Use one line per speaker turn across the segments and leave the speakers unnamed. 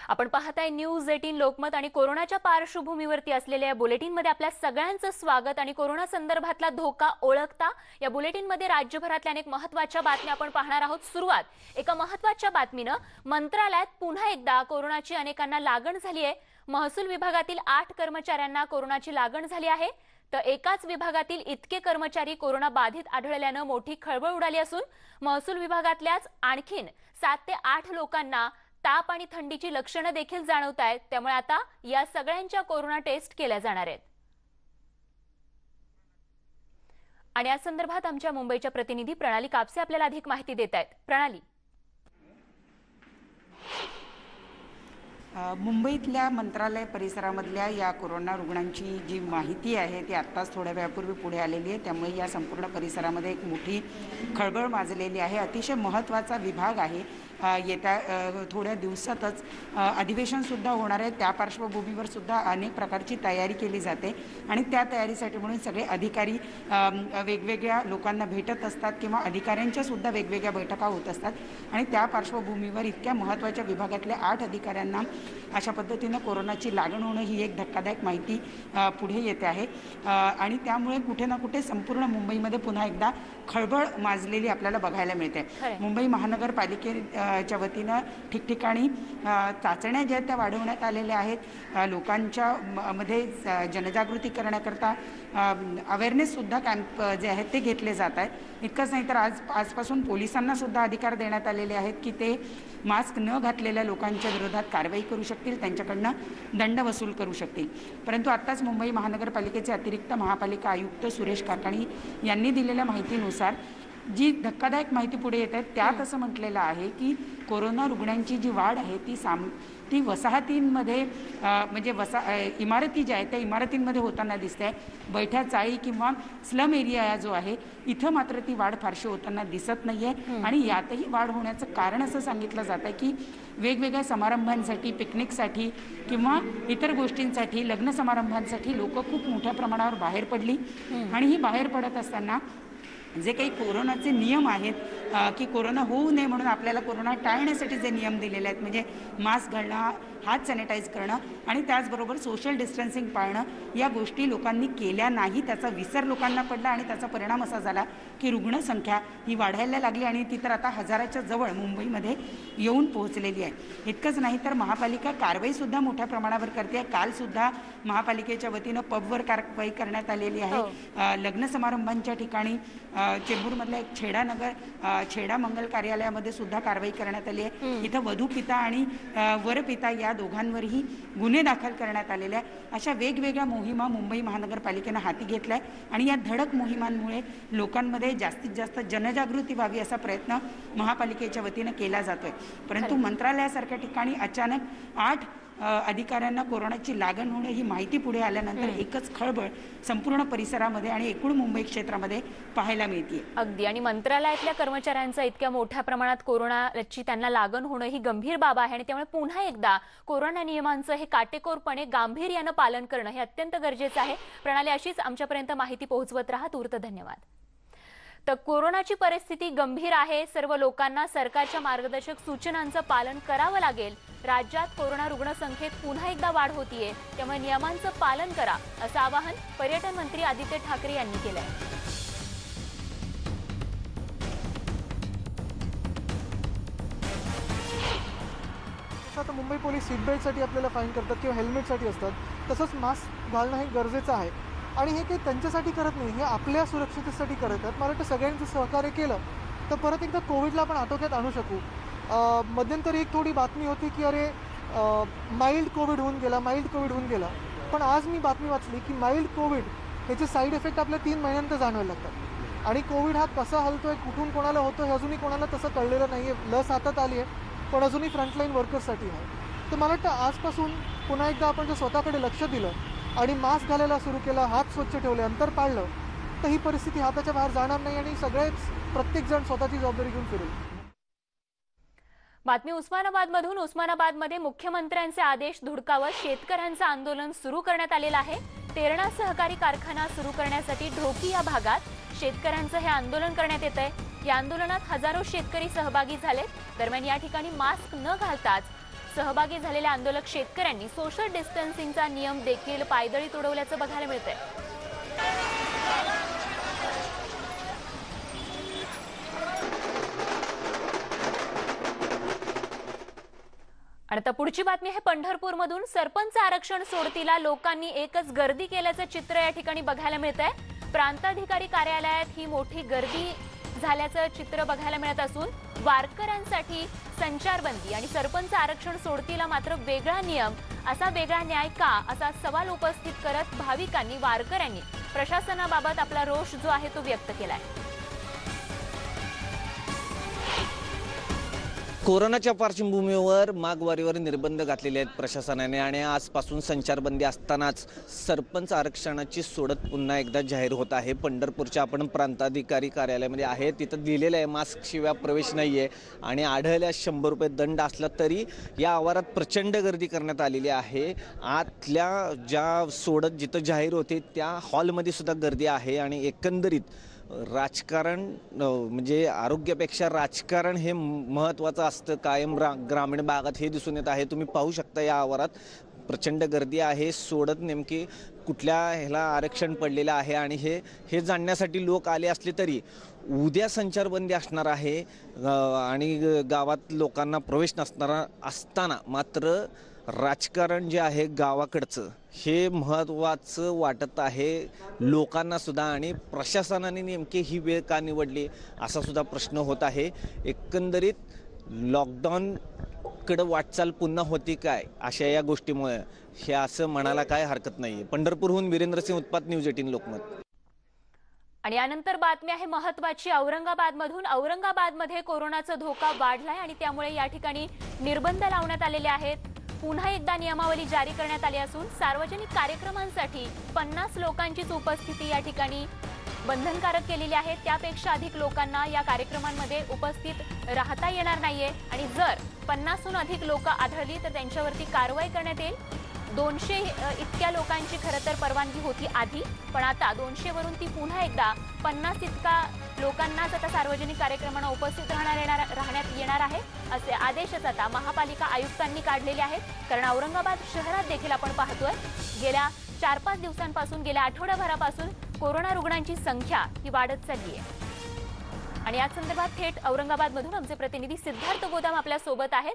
आपण पाहताय न्यूज 18 लोकमत आणि कोरोनाच्या पार्श्वभूमीवरती असलेल्या या बुलेटिनमध्ये आपल्या सगळ्यांचं स्वागत। आणि कोरोना संदर्भातला धोका ओळखता या बुलेटिनमध्ये राज्यभरातल्या अनेक महत्त्वाच्या बातम्या आपण पाहणार आहोत। सुरुवात एका महत्त्वाच्या बातमीनं, मंत्रालयात पुन्हा एकदा कोरोनाची अनेकांना लागण झाली आहे। महसूल विभागातील 8 कर्मचाऱ्यांना कोरोनाची लागण झाली आहे। तर एकाच विभागातील इतके कर्मचारी कोरोना बाधित आढळल्यानं मोठी खळबळ उडाली असून महसूल विभागातल्याच आणखीन 7 ते 8 लोकांना ताप आणि थंडीची लक्षणं देखील जाणवत आहेत। त्यामुळे आता या सगळ्यांच्या कोरोना टेस्ट केल्या जाणार आहेत। आणि या संदर्भात आमच्या मुंबईच्या प्रतिनिधी प्रणाली कापसे आपल्याला अधिक माहिती देत आहेत। प्रणाली,
मुंबईतल्या मंत्रालय परिसरामधल्या या कोरोना रुग्णांची जी माहिती आहे ती आत्ताच थोड्या वेळापूर्वी पुढे आलेली आहे। त्यामुळे या संपूर्ण परिसरामध्ये एक मोठी खळबळ माजलेली आहे। अतिशय महत्त्वाचा विभाग आहे। येत्या थोड्या दिवसातच अधिवेशनसुद्धा होणार आहे। त्या पार्श्वभूमीवर सुद्धा अनेक प्रकारची तयारी केली जाते आणि त्या तयारीसाठी म्हणून सगळे अधिकारी वेगवेगळ्या लोकांना भेटत असतात किंवा अधिकाऱ्यांच्या सुद्धा वेगवेगळ्या बैठका होत असतात। आणि त्या पार्श्वभूमीवर इतक्या महत्त्वाच्या विभागातल्या 8 अधिकाऱ्यांना अशा पद्धतीनं कोरोनाची लागण होणं ही एक धक्कादायक माहिती पुढे येते आहे। आणि त्यामुळे कुठे ना कुठे संपूर्ण मुंबईमध्ये पुन्हा एकदा खळबळ माजलेली आपल्याला बघायला मिळते। मुंबई महानगरपालिकेच्या वतीनं ठिकठिकाणी चाचण्या ज्या त्या वाढवण्यात आलेल्या आहेत। लोकांच्या मध्ये जनजागृती करण्याकरता अवेअरनेससुद्धा कॅम्प जे आहेत ते घेतले जात आहेत। इतकंच नाही तर आजपासून पोलिसांना सुद्धा अधिकार देण्यात आलेले आहेत की ते मास्क न घातलेल्या लोकांच्या विरोधात कारवाई करू शकतील, त्यांच्याकडनं दंड वसूल करू शकतील। परंतु आत्ताच मुंबई महानगरपालिकेचे अतिरिक्त महापालिका आयुक्त सुरेश काकाणी यांनी दिलेल्या माहितीनुसार जी धक्कादायक माहिती पुढे येत आहे त्यात असं म्हटलेलं आहे की कोरोना रुग्णांची जी वाढ आहे ती वसाहतींमध्ये म्हणजे इमारती ज्या आहेत त्या इमारतींमध्ये होताना दिसते आहे। बैठ्या चाळी किंवा स्लम एरिया जो आहे इथं मात्र ती वाढ फारशी होताना दिसत नाही आहे। आणि यातही वाढ होण्याचं कारण असं सांगितलं जात आहे की वेगवेगळ्या समारंभांसाठी, पिकनिकसाठी किंवा इतर गोष्टींसाठी, लग्न समारंभांसाठी लोक खूप मोठ्या प्रमाणावर बाहेर पडली। आणि ही बाहेर पडत असताना जे काही कोरोनाचे नियम आहेत की कोरोना होऊ नये म्हणून आपल्याला कोरोना टाळण्यासाठी जे नियम दिलेले आहेत म्हणजे मास्क घालणं, हात सॅनिटाईज करणं आणि त्याचबरोबर सोशल डिस्टन्सिंग पाळणं, या गोष्टी लोकांनी केल्या नाही। त्याचा विसर लोकांना पडला आणि त्याचा परिणाम असा झाला की रुग्णसंख्या ही वाढायला लागली आणि ती तर आता 1000च्या जवळ मुंबईमध्ये येऊन पोहोचलेली आहे। इतकंच नाही तर महापालिका कारवाईसुद्धा मोठ्या प्रमाणावर करते। कालसुद्धा महापालिकेच्या वतीनं पबवर कारवाई करण्यात आलेली आहे। लग्न समारंभांच्या ठिकाणी चेंबूरमधल्या एक छेडा मंगल कार्यालयामध्ये सुद्धा कारवाई करण्यात आली आहे। इथं वधूपिता आणि वरपिता या दोघांवरही गुन्हे दाखल करण्यात आलेले आहे। अशा वेगवेगळ्या मोहिमा मुंबई महानगरपालिकेनं हाती घेतलाय आणि या धडक मोहिमांमुळे लोकांमध्ये जास्तीत जास्त जनजागृती व्हावी असा प्रयत्न महापालिकेच्या वतीनं केला जातोय। परंतु मंत्रालयासारख्या ठिकाणी अचानक 8 अधिकाऱ्यांना कोरोनाची लागण होणं ही माहिती पुढे आल्यानंतर एकच खळबळ संपूर्ण परिसरामध्ये आणि एकूण मुंबई क्षेत्रामध्ये पाहायला मिळते।
अगदी, आणि मंत्रालयातल्या कर्मचाऱ्यांचा इतक्या मोठ्या प्रमाणात कोरोनाची त्यांना लागण होणं ही गंभीर बाब आहे आणि त्यामुळे पुन्हा एकदा कोरोना नियमांचं हे काटेकोरपणे गांभीर्यानं पालन करणं हे अत्यंत गरजेचं आहे। प्रणाली, अशीच आमच्यापर्यंत माहिती पोहोचवत राहा। तूर्त धन्यवाद। तर कोरोनाची परिस्थिती गंभीर आहे। सर्व लोकांना सरकारच्या मार्गदर्शक सूचनांचं पालन करावं लागेल। राज्यात कोरोना रुग्णसंख्येत पुन्हा एकदा वाढ होतीये, त्यामुळे नियमांचं पालन करा असं आवाहन पर्यटन मंत्री आदित्य ठाकरे यांनी केलंय।
आता मुंबई पोलीस सीट बेल्टसाठी आपल्याला फाईन करतात किंवा हेल्मेटसाठी असतात, तसंच मास्क घालणं हे गरजेचं आहे। आणि हे काही त्यांच्यासाठी करत नाही, हे आपल्या सुरक्षिततेसाठी करतात। मला वाटतं सगळ्यांचं सहकार्य केलं तर परत एकदा कोविडला आपण आटोक्यात आणू शकू। मध्यंतरी एक थोडी बातमी होती की अरे माइल्ड कोविड होऊन गेला, पण आज मी बातमी वाचली की माइल्ड कोविड ह्याचे साईड इफेक्ट आपल्या 3 महिन्यांनंतर जाणवायला लागतात। आणि कोविड हा कसा हलतोय, कुठून कोणाला होतो हे अजूनही कोणाला तसं कळलेलं नाही आहे। लस हातात आली आहे पण अजूनही फ्रंटलाईन वर्कर्ससाठी आहे। तर मला वाटतं आजपासून पुन्हा एकदा आपण जर स्वतःकडे लक्ष दिलं आणि मास्क घालायला सुरू केलं, हात स्वच्छ ठेवले, अंतर पाळलं तर ही परिस्थिती हाताच्या बाहेर जाणार नाही आणि प्रत्येकजण स्वतःची जबाबदारी घेऊन फिरेल।
बातमी उस्मानाबादमधून। उस्मानाबादमध्ये मुख्यमंत्र्यांचे आदेश धुडकावत शेतकऱ्यांचं आंदोलन सुरू करण्यात आलेलं आहे। तेरणा सहकारी कारखाना सुरू करण्यासाठी ढोकी या भागात शेतकऱ्यांचं हे आंदोलन करण्यात येत आहे। या आंदोलनात हजारो शेतकरी सहभागी झाले। दरम्यान या ठिकाणी मास्क न घालताच सहभागी झालेल्या आंदोलक शेतकऱ्यांनी सोशल डिस्टन्सिंगचा नियम देखील पायदळी तुडवल्याचं बघायला मिळतंय. आणि आता पुढची बातमी आहे पंढरपूरमधून. सरपंच आरक्षण सोडतीला लोकांनी एकच गर्दी केल्याचं चित्र या ठिकाणी बघायला मिळतंय. प्रांताधिकारी कार्यालयात ही मोठी गर्दी झाल्याचं चित्र बघायला मिळत असून वारकऱ्यांसाठी संचारबंदी आणि सरपंच आरक्षण सोडतीला मात्र वेगळा नियम, असा वेगळा न्याय का, असा सवाल उपस्थित करत भाविकांनी, वारकऱ्यांनी प्रशासनाबाबत आपला रोष जो आहे तो व्यक्त केलाय.
कोरोनाच्या पार्श्वभूमीवर माघवारीवर निर्बंध घातलेले आहेत प्रशासनाने आणि आजपासून संचारबंदी असतानाच सरपंच आरक्षणाची सोडत पुन्हा एकदा जाहीर होत आहे. पंढरपूरच्या आपण प्रांताधिकारी कार्यालयामध्ये आहे, तिथं दिलेलं आहे मास्क शिवाय प्रवेश नाही आहे आणि आढळल्यास 100 रुपये दंड असला तरी या आवारात प्रचंड गर्दी करण्यात आलेली आहे. आतल्या ज्या सोडत जिथं जाहीर होते त्या हॉलमध्ये सुद्धा गर्दी आहे आणि एकंदरीत राजकारण म्हणजे आरोग्यापेक्षा राजकारण हे महत्त्वाचं असतं कायम ग्रामीण भागात, हे दिसून येत आहे. तुम्ही पाहू शकता या आवारात प्रचंड गर्दी आहे. सोडत नेमकी कुठल्या ह्याला आरक्षण पडलेलं आहे आणि हे जाणण्यासाठी लोक आले असले तरी उद्या संचारबंदी असणार आहे आणि गावात लोकांना प्रवेश नसणारा असताना मात्र राजकारण जे आहे गावाकडचं हे महत्त्वाचं वाटत आहे लोकांना सुद्धा आणि प्रशासनाने नेमकी ही वेळ का निवडली असा सुद्धा प्रश्न होत आहे. एकंदरीत लॉकडाऊनकडे वाटचाल पुन्हा होती काय अशा या गोष्टीमुळे हे असं म्हणायला काय हरकत नाही. पंढरपूरहून वीरेंद्रसिंह उत्पात, न्यूज 18 लोकमत.
आणि यानंतर बातमी आहे महत्त्वाची औरंगाबादमधून. औरंगाबादमध्ये कोरोनाचा धोका वाढलाय आणि त्यामुळे या ठिकाणी निर्बंध लावण्यात आलेले आहेत. पुन्हा एकदा नियमावली जारी करण्यात आली असून सार्वजनिक कार्यक्रमांसाठी 50 लोकांचीच उपस्थिती या ठिकाणी बंधनकारक केलेली आहे. त्यापेक्षा अधिक लोकांना या कार्यक्रमांमध्ये उपस्थित राहता येणार नाहीये आणि जर 50हून अधिक लोक आढळली तर त्यांच्यावरती कारवाई करण्यात येईल. 200 इतक्या लोकांची खरं तर परवानगी होती आधी, पण आता 200 वरून ती पुन्हा एकदा 50 इतका लोकांनाच आता सार्वजनिक कार्यक्रमांना उपस्थित राहण्यात येणार आहे असे आदेशच आता महापालिका आयुक्तांनी काढलेले आहेत. कारण औरंगाबाद शहरात देखील आपण पाहतोय गेल्या 4-5 दिवसांपासून, गेल्या आठवड्याभरापासून कोरोना रुग्णांची संख्या ही वाढत चालली आहे. आणि याच संदर्भात थेट औरंगाबादमधून आमचे प्रतिनिधी सिद्धार्थ गोदाम आपल्या सोबत आहेत.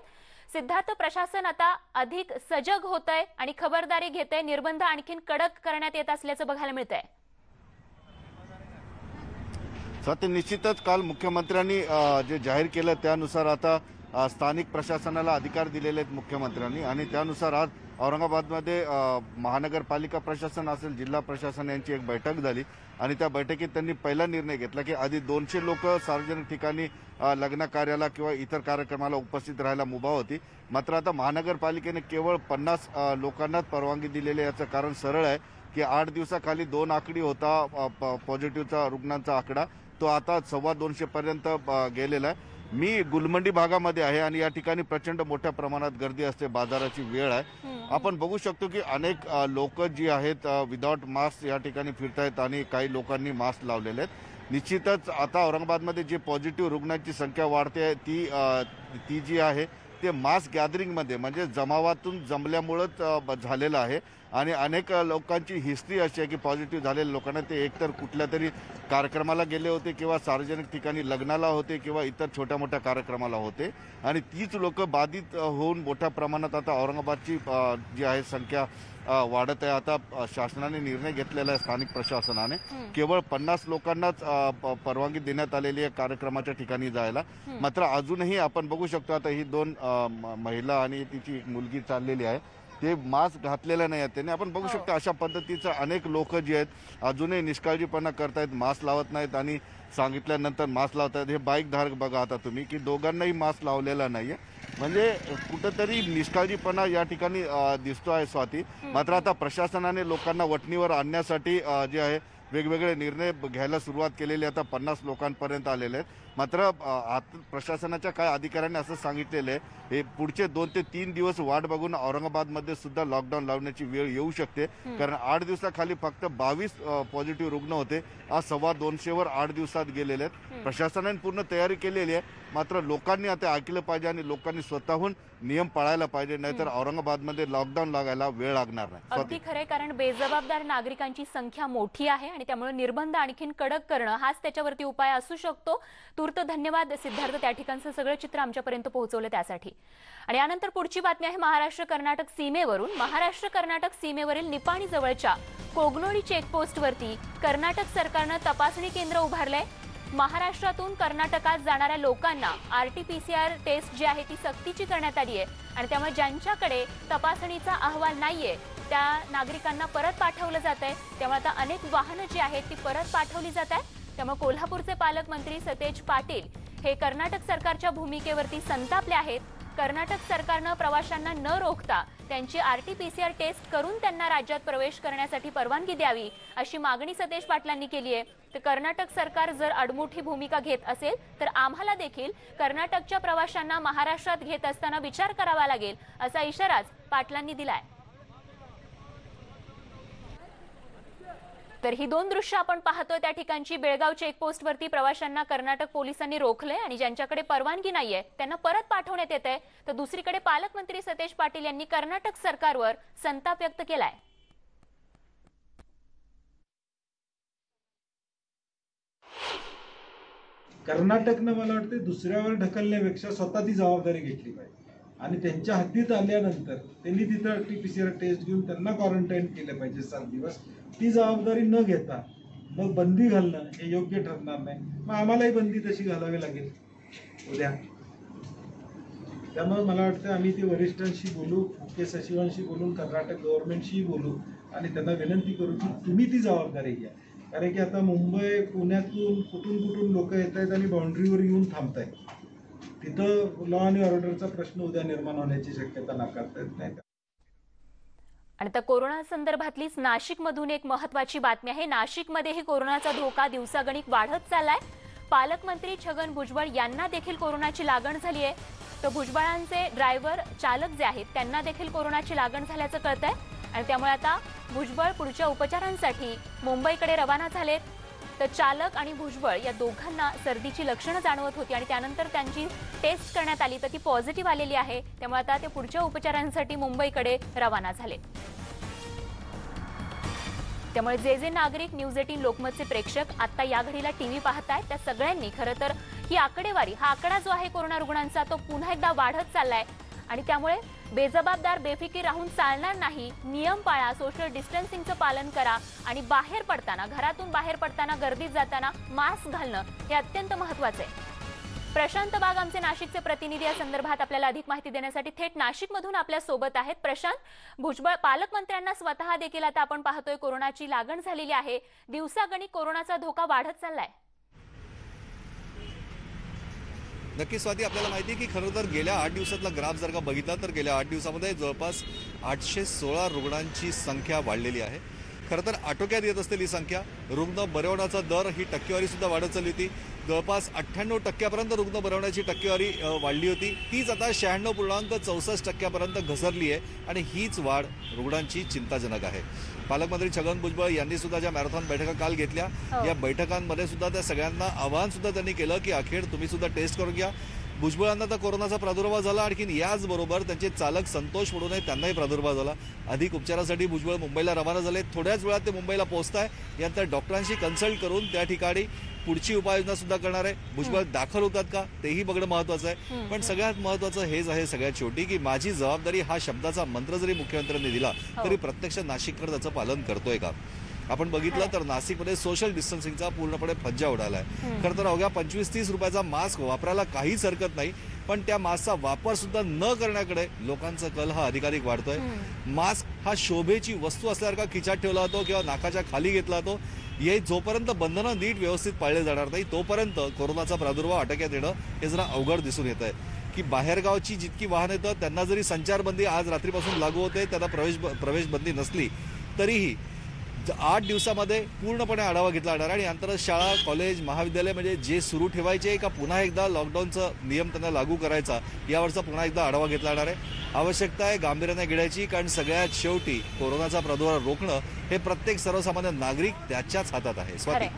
सिद्धार्थ, प्रशासन आता अधिक सजग होतंय आणि खबरदारी घेतंय, निर्बंध आणखीन कडक करण्यात येत असल्याचं बघायला मिळतंय.
सत्य, निश्चितच काल मुख्यमंत्र्यांनी जे जाहीर केलं त्यानुसार आता स्थानिक प्रशासनाला अधिकार दिलेले आहेत मुख्यमंत्र्यांनी आणि त्यानुसार आज औरंगाबादमध्ये महानगरपालिका प्रशासन असेल, जिल्हा प्रशासन यांची एक बैठक झाली आणि त्या बैठकीत त्यांनी पहिला निर्णय घेतला की आधी 200 लोक सार्वजनिक ठिकाणी लग्न कार्याला किंवा इतर कार्यक्रमाला उपस्थित राहायला मुभा होती. मात्र आता महानगरपालिकेने केवळ 50 लोकांनाच परवानगी दिलेली. याचं कारण सरळ आहे की 8 दिवसाखाली 2 आकडी होता पॉझिटिव्हचा रुग्णांचा आकडा, तो आता 225 पर्यंत गेलेला आहे. मी गुलमंडी भागामध्ये आहे आणि या ठिकाणी प्रचंड मोठ्या प्रमाणात गर्दी असते, बाजाराची वेळ आहे. आपण बघू शकतो की अनेक लोक जी आहेत विदाउट मास्क या ठिकाणी फिरतायत आणि काही लोकांनी मास्क लावलेले आहेत. निश्चितच आता औरंगाबादमध्ये जे पॉझिटिव्ह रुग्णांची संख्या वाढते ती जी आहे ते मास गॅदरिंगमध्ये म्हणजे जमावातून जमल्यामुळंच झालेलं आहे आणि अनेक लोकांची हिस्ट्री अशी आहे की पॉझिटिव्ह झालेल्या लोकांना ते एकतर कुठल्या तरी कार्यक्रमाला गेले होते किंवा सार्वजनिक ठिकाणी लग्नाला होते किंवा इतर छोट्या मोठ्या कार्यक्रमाला होते आणि तीच लोक बाधित होऊन मोठ्या प्रमाणात आता औरंगाबादची जी आहे संख्या वाढत आहे. आता शासनाने निर्णय घेतलेला आहे स्थानिक प्रशासनाने केवळ 50 लोकांनाच परवानगी देण्यात आलेली आहे कार्यक्रमाच्या ठिकाणी जायला. मात्र अजूनही आपण बघू शकतो आता ही 2 महिला आणि तिची एक मुलगी चाललेली आहे, ते मास्क घातलेलं नाही आहेत त्यांनी. आपण बघू शकतो अशा पद्धतीचं अनेक लोक जे आहेत अजूनही निष्काळजीपणा करतायत, मास्क लावत नाहीत आणि सांगितल्यानंतर मास्क लावतात. हे बाईक धारक बघा आता तुम्ही की दोघांनाही मास्क लावलेला नाहीये, म्हणजे कुठंतरी निष्काळजीपणा या ठिकाणी दिसतो आहे स्वाती. मात्र आता प्रशासनाने लोकांना वठणीवर आणण्यासाठी जे आहे वेगवेगळे निर्णय घ्यायला सुरुवात केलेली. आता 50 लोकांपर्यंत आलेले आहेत. मात्र प्रशासनाच्या काय अधिकाऱ्यांनी असं सांगितलेलं आहे, हे पुढचे 2 ते 3 दिवस वाट बघून औरंगाबादमध्ये सुद्धा लॉकडाऊन लावण्याची वेळ येऊ शकते. कारण 8 दिवसाखाली फक्त 22 पॉझिटिव्ह रुग्ण होते, आज 250 8 दिवसात गेलेले आहेत. प्रशासनाने पूर्ण तयारी केलेली आहे, मात्र लोकांनी आता ऐकलं पाहिजे आणि लोकांनी स्वतःहून नियम पाळायला पाहिजे, नाहीतर औरंगाबादमध्ये लॉकडाऊन लागायला वेळ लागणार नाही.
अगदी खरंय, कारण बेजबाबदार नागरिकांची संख्या मोठी आहे आणि त्यामुळे निर्बंध आणखीन कडक करणं हाच त्याच्यावरती उपाय असू शकतो. तूर्त धन्यवाद सिद्धार्थ, त्या ठिकाणचं सगळं चित्र आमच्यापर्यंत पोहोचवलं त्यासाठी. आणि यानंतर पुढची बातमी आहे महाराष्ट्र कर्नाटक सीमेवरून. महाराष्ट्र कर्नाटक सीमेवरील निपाणी जवळच्या कोगनोळी चेकपोस्टवरती कर्नाटक सरकारनं तपासणी केंद्र उभारलंय. महाराष्ट्रातून कर्नाटकात जाणाऱ्या लोकांना RT-PCR टेस्ट जी आहे ती सक्तीची करण्यात आली आहे आणि त्यामुळे ज्यांच्याकडे तपासणीचा अहवाल नाहीये त्या नागरिकांना परत पाठवलं जात आहे. त्यामुळे आता अनेक वाहनं जी आहेत ती परत पाठवली जात आहेत. त्यामुळे कोल्हापूरचे पालकमंत्री सतेज पाटील हे कर्नाटक सरकारच्या भूमिकेवरती संतापले आहेत. कर्नाटक सरकारनं प्रवाशांना न रोखता त्यांची RT-PCR टेस्ट करून त्यांना राज्यात प्रवेश करण्यासाठी परवानगी द्यावी अशी मागणी सतेज पाटलांनी केली आहे. तर कर्नाटक सरकार जर आडमुठी भूमिका घेत असेल तर आम्हाला देखील कर्नाटकच्या प्रवाशांना महाराष्ट्रात घेत असताना विचार करावा लागेल असा इशाराच पाटलांनी दिलाय. तर ही 2 दृश्य आपण पाहतोय त्या ठिकाणची. बेळगाव चेकपोस्टवरती प्रवाशांना कर्नाटक पोलिसांनी रोखलंय आणि ज्यांच्याकडे परवानगी नाहीये त्यांना परत पाठवण्यात येत आहे. तर दुसरीकडे पालकमंत्री सतेज पाटील यांनी कर्नाटक सरकारवर संताप व्यक्त केलाय.
कर्नाटकनं मला वाटते दुसऱ्यावर ढकलण्यापेक्षा स्वतः ती जबाबदारी घेतली पाहिजे आणि त्यांच्या हद्दीत आल्यानंतर त्यांनी तिथं RT-PCR टेस्ट घेऊन त्यांना क्वारंटाईन केलं पाहिजे 7 दिवस. ती जबाबदारी न घेता मग बंदी घालणं हे योग्य ठरणार नाही. मग आम्हालाही बंदी तशी घालावी लागेल उद्या. त्यामुळे मला वाटतं आम्ही ते वरिष्ठांशी बोलू, मुख्य सचिवांशी बोलून कर्नाटक गव्हर्नमेंटशी बोलू आणि त्यांना विनंती करू की तुम्ही ती जबाबदारी घ्या. कारण की आता मुंबई पुण्यातून कुठून लोक येत आहेत आणि बाउंड्रीवर येऊन थांबत आहेत. तिथं लॉ आणि ऑर्डरचा प्रश्न उद्या निर्माण होण्याची शक्यता नाकारता येत नाही.
आणि आता कोरोना संदर्भातलीच नाशिकमधून एक महत्त्वाची बातमी आहे. नाशिकमध्येही कोरोनाचा धोका दिवसागणिक वाढत चाललाय. पालकमंत्री छगन भुजबळ यांना देखील कोरोनाची लागण झाली आहे. तर भुजबळांचे ड्रायव्हर चालक जे आहेत त्यांना देखील कोरोनाची लागण झाल्याचं कळतंय आणि त्यामुळे आता भुजबळ पुढच्या उपचारांसाठी मुंबईकडे रवाना झालेत. तर चालक आणि भुजबळ या दोघांना सर्दीची लक्षणं जाणवत होती आणि त्यानंतर त्यांची टेस्ट करण्यात आली तर ती पॉझिटिव्ह आलेली आहे. त्यामुळे आता ते पुढच्या उपचारांसाठी मुंबईकडे रवाना झाले. त्यामुळे जे नागरिक न्यूज 18 लोकमतचे प्रेक्षक आता या घडीला टीव्ही पाहतायत त्या सगळ्यांनी खरं तर ही आकडेवारी, हा आकडा जो आहे कोरोना रुग्णांचा तो पुन्हा एकदा वाढत चाललाय आणि त्यामुळे बेजबाबदार बेफिकीर राहून चालणार नाही. नियम पाळा, सोशल डिस्टन्सिंगचं पालन करा आणि बाहेर पडताना, घरातून बाहेर पडताना, गर्दीत जाताना मास्क घालणं हे अत्यंत महत्त्वाचं आहे. प्रशांत बाग आमचे नाशिकचे प्रतिनिधी या संदर्भात आपल्याला अधिक माहिती देण्यासाठी थेट नाशिकमधून आपल्या सोबत आहेत. प्रशांत, भुजबळ पालकमंत्र्यांना स्वतः देखील आता आपण पाहतोय कोरोनाची लागण झालेली आहे. दिवसागणिक कोरोनाचा धोका वाढत चाललाय.
नक्की स्वाती, आपल्याला माहिती आहे की खरं तर गेल्या 8 दिवसातला ग्राफ जर का बघितला तर गेल्या 8 दिवसामध्ये जवळपास 816 रुग्णांची संख्या वाढलेली आहे. खरं तर आटोक्यात येत असलेली संख्या, रुग्ण बरे होण्याचा दर ही टक्केवारी सुद्धा वाढत चालली होती. जवळपास 98% रुग्ण बरे होण्याची टक्केवारी वाढली होती. तीच आता 96.64% घसरली आहे आणि हीच वाढ रुग्णांची चिंताजनक आहे. पालकमंत्री छगन भुजबळ यांनी सुद्धा ज्या मॅरेथॉन बैठका काल घेतल्या, या बैठकांमध्ये सुद्धा त्या सगळ्यांना आवाहन सुद्धा त्यांनी केलं की अखेर तुम्ही सुद्धा टेस्ट करून घ्या. भुजबळांना तर कोरोनाचा प्रादुर्भाव झाला, आणखीन याचबरोबर त्यांचे चालक संतोष म्हणून त्यांनाही प्रादुर्भाव झाला. अधिक उपचारासाठी भुजबळ मुंबईला रवाना झाले. थोड्याच वेळात ते मुंबईला पोहोचताय. यानंतर डॉक्टरांशी कन्सल्ट करून त्या ठिकाणी पुढची उपाययोजना सुद्धा करणार आहे. भुजबळ दाखल होतात का तेही बघणं महत्वाचं आहे. पण सगळ्यात महत्वाचं हेच आहे सगळ्यात शेवटी की माझी जबाबदारी हा शब्दाचा मंत्र जरी मुख्यमंत्र्यांनी दिला तरी प्रत्यक्ष नाशिककर त्याचं पालन करतोय का? आपण बघितलं तर नाशिकमध्ये सोशल डिस्टन्सिंगचा पूर्णपणे फज्जा उडालाय. खरं तर अवघ्या 25-30 रुपयाचा मास्क वापरायला काहीच हरकत नाही, पण त्या मास्कचा वापर सुद्धा न करण्याकडे लोकांचा कल हा अधिकाधिक वाढतोय. मास्क हा शोभेची वस्तू असल्यासारखा खिचात ठेवला जातो किंवा नाकाच्या खाली घेतला जातो. हे जोपर्यंत बंधनं नीट व्यवस्थित पाळले जाणार नाही तोपर्यंत कोरोनाचा प्रादुर्भाव आटोक्यात येणं हे जरा अवघड दिसून येत आहे. की बाहेरगावची जितकी वाहनं येतात त्यांना जरी संचारबंदी आज रात्रीपासून लागू होते, त्यांना प्रवेश बंदी नसली तरीही 8 दिवसामध्ये पूर्णपणे आढावा घेतला जाणार आहे आणि यानंतर शाळा, कॉलेज, महाविद्यालय म्हणजे जे सुरू ठेवायचे का पुन्हा एकदा लॉकडाऊनचा नियम त्यांना लागू करायचा यावरचा पुन्हा एकदा आढावा घेतला जाणार आहे. आवश्यकता आहे गांभीर्याने घेण्याची, कारण सगळ्यात शेवटी कोरोनाचा प्रादुर्भाव रोखणं हे प्रत्येक सर्वसामान्य नागरिक त्याच्याच हातात आहे. स्वाती.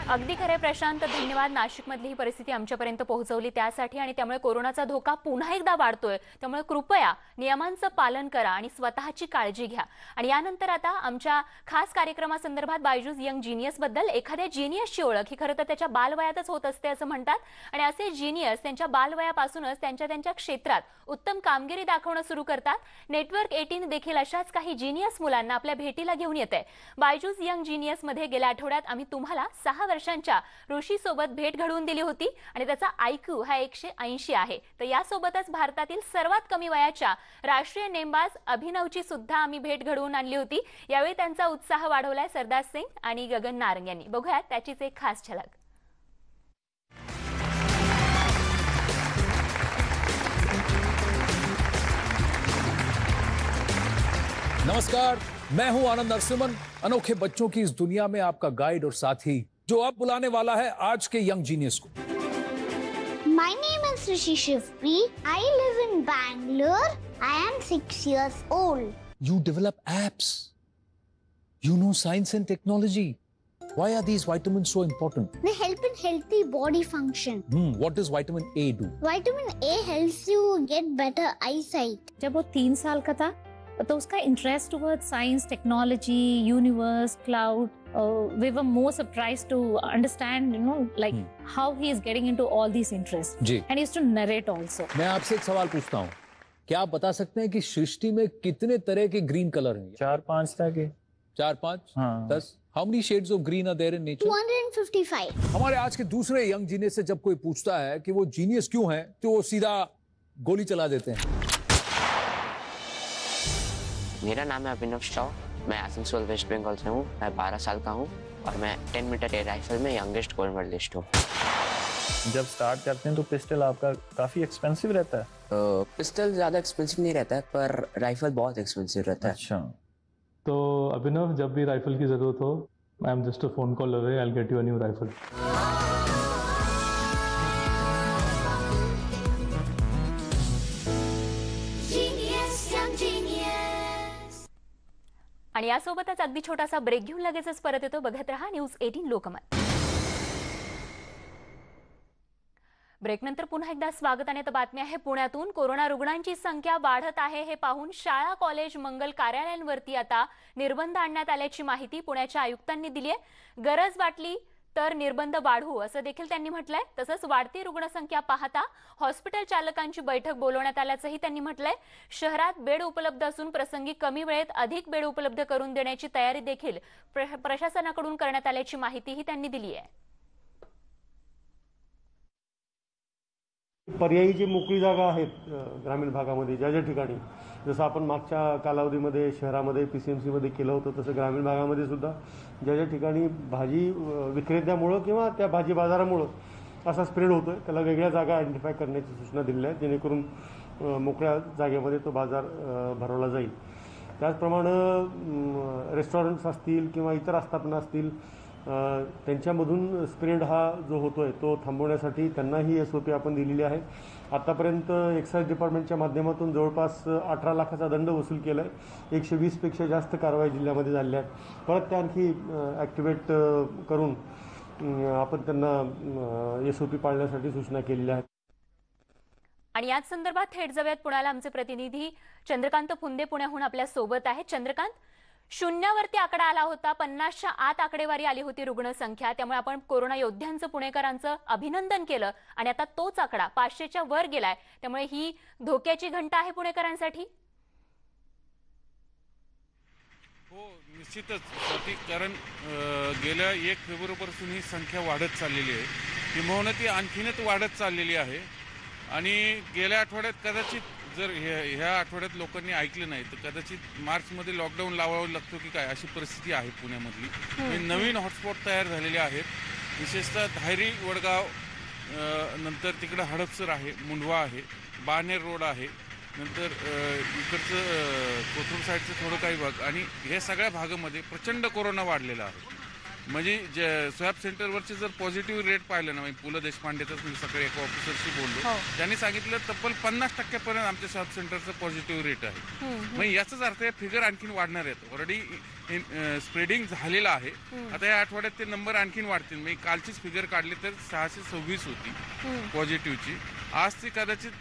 अगदी खरे प्रशांत, धन्यवाद. नाशिकमधली ही परिस्थिती आमच्यापर्यंत पोहोचवली त्यासाठी. आणि त्यामुळे कोरोनाचा धोका पुन्हा एकदा वाढतोय, त्यामुळे कृपया नियमांचं पालन करा आणि स्वतःची काळजी घ्या. आणि यानंतर आता आमच्या खास कार्यक्रमासंदर्भात बायजूस यंग जीनियस बद्दल, एखाद्या जीनियसची ओळख ही खरं तर त्याच्या बालवयातच होत असते असं म्हणतात. आणि असे जीनियस त्यांच्या बालवयापासूनच त्यांच्या क्षेत्रात उत्तम कामगिरी दाखवणं सुरू करतात. नेटवर्क 18 देखील अशाच काही जीनियस मुलांना आपल्या भेटीला घेऊन येते. बायजूस यंग जीनियस मध्ये गेल्या आठवड्यात आम्ही तुम्हाला 6 वर्षांच्या ऋषी सोबत भेट घडवून दिली होती आणि त्याचा IQ हा 180 आहे. तर यासोबतच भारतातील सर्वात कमी वयाच्या राष्ट्रीय नेमबाज अभिनवची सुद्धा आम्ही भेट घडवून आणली होती. यावेळी त्यांचा उत्साह वाढवलाय सरदार सिंग आणि गगन नारंग यांनी. बघूयात त्याचीच एक खास झलक.
नमस्कार, मैं हूं आनंद नरसिम्हन, अनोखे बच्चों की इस दुनिया में आपका गाइड और साथी, जो अब बुलाने वाला है आज के यंग जीनियस को.
My name is Rishi Shivpri. I live in Bangalore. I am 6 years old.
You develop apps. You know science and technology. Why are these vitamins so important?
They help in healthy body function.
What does vitamin A do?
Vitamin A helps you get better eyesight.
जब वो 3 साल का था तो उसका interest toward science, technology, universe, cloud, we were more surprised to understand, like how he is getting into all these interests.
जी.
And he used to narrate also.
मैं आपसे एक सवाल पूछता हूँ, क्या आप बता सकते हैं कि सृष्टि में कितने तरह के ग्रीन कलर हैं?
4-5 तरह के.
4-5?
हाँ.
10? How many shades of green are there in nature?
255.
हमारे आज के दूसरे यंग जीनियस से जब कोई पूछता है कि वो जीनियस क्यों है, तो वो सीधा गोली चला देते हैं.
मेरा नाम है अभिनव श्राव. मैं आसनसोल वेस्ट बंगाल से हूँ. मैं 12 साल का हूँ और मैं 10 मीटर एयर राइफल में यंगेस्ट गोल्ड मेडलिस्ट हूँ.
जब स्टार्ट करते हैं तो पिस्टल आपका काफी एक्सपेंसिव रहता है.
पिस्टल ज्यादा एक्सपेंसिव नहीं रहता है, पर राइफल बहुत एक्सपेंसिव रहता है.
अच्छा. तो अभिनव, जब भी राइफल की जरूरत हो, I am just a phone call away, I will get you a new rifle.
आणि यासोबतच अगदी छोटासा ब्रेक घेऊन लगेचच परत येतो. बघत रहा न्यूज 18 लोकमत. ब्रेकनंतर पुन्हा एकदा स्वागत. आणि आता बातमी आहे पुण्यातून. कोरोना रुग्णांची संख्या वाढत आहे हे पाहून शाळा, कॉलेज, मंगल कार्यालयांवरती आता निर्बंध आणण्यात आल्याची माहिती पुण्याच्या आयुक्तांनी दिली आहे. गरज वाटली तर निर्बंध वाढवू असं देखील त्यांनी म्हटलंय. तसंच वाढती रुग्णसंख्या पाहता हॉस्पिटल चालकांची बैठक बोलवण्यात आल्याचंही त्यांनी म्हटलंय. शहरात बेड उपलब्ध असून प्रसंगी कमी वेळेत अधिक बेड उपलब्ध करून देण्याची तयारी देखील प्रशासनाकडून करण्यात आल्याची माहितीही त्यांनी दिली आहे.
पर्यायी जी मोकळी जागा आहेत ग्रामीण भागामध्ये, ज्या ठिकाणी, जसं आपण मागच्या कालावधीमध्ये शहरामध्ये PCMCमध्ये केलं होतं, तसं ग्रामीण भागामध्ये सुद्धा ज्या ठिकाणी भाजी विक्रेत्यामुळं किंवा त्या भाजी बाजारामुळं असा स्प्रेड होतोय, त्याला वेगळ्या जागा आयडेंटिफाय करण्याची सूचना दिल्या आहेत, जेणेकरून मोकळ्या जागेमध्ये तो बाजार भरवला जाईल. त्याचप्रमाणे रेस्टॉरंट्स असतील किंवा इतर आस्थापना असतील, त्यांच्यामधून स्प्रेड हा जो होतोय तो थांबवण्यासाठी त्यांनाही SOP आपण दिलेली आहे. आतापर्यंत एक्साईज डिपार्टमेंटच्या माध्यमातून जवळपास 18 लाखाचा दंड वसूल केला आहे. 120 पेक्षा जास्त कारवाई जिल्ह्यामध्ये झाल्या आहेत. परत त्या आणखी ॲक्टिवेट करून आपण त्यांना SOP पाळण्यासाठी सूचना केलेल्या आहेत.
आणि याच संदर्भात थेट जाऊयात पुण्याला. आमचे प्रतिनिधी चंद्रकांत फुंदे पुण्याहून आपल्या सोबत आहेत. चंद्रकांत, शून्यावरती आकडा आला होता, 50च्या आत आकडेवारी आली होती रुग्णसंख्या. त्यामुळे आपण कोरोना योद्ध्यांचं, पुणेकरांचं अभिनंदन केलं आणि आता तोच आकडा 500च्या वर गेलाय. त्यामुळे ही धोक्याची घंटा आहे पुणेकरांसाठी.
हो, निश्चितच. कारण गेल्या 1 फेब्रुवारीपासून ही संख्या वाढत चाललेली आहे. किंबहुना ती आणखीनच वाढत चाललेली आहे. आणि गेल्या आठवड्यात कदाचित, जर ह्या आठवड्यात लोकांनी ऐकलं नाही तर कदाचित मार्चमध्ये लॉकडाऊन लावावं लागतो की काय, अशी परिस्थिती आहे पुण्यामधली. नवीन हॉटस्पॉट तयार झालेले आहेत. विशेषतः धायरी, वडगाव, नंतर तिकडं हडपसर आहे, मुंढवा आहे, बाणेर रोड आहे, नंतर इकडचं कोथरूड साईडचं थोडं काही भाग आणि हे सगळ्या भागामध्ये प्रचंड कोरोना वाढलेला आहे. म्हणजे स्वॅब सेंटरवरचे जर पॉझिटिव्ह रेट पाहिलं ना, म्हणजे पु ल देशपांडेचंच मी सकाळी एका ऑफिसरशी बोललो, त्यांनी सांगितलं तब्बल 50% आमच्या स्वॅब सेंटरचं पॉझिटिव्ह रेट आहे. मग याचाच अर्थ फिगर आणखीन वाढणार आहेत. ऑलरेडी स्प्रेडिंग झालेलं आहे. आता या आठवड्यात ते नंबर आणखीन वाढतील. म्हणजे कालचीच फिगर काढली तर 626 होती पॉझिटिव्हची. आज ती कदाचित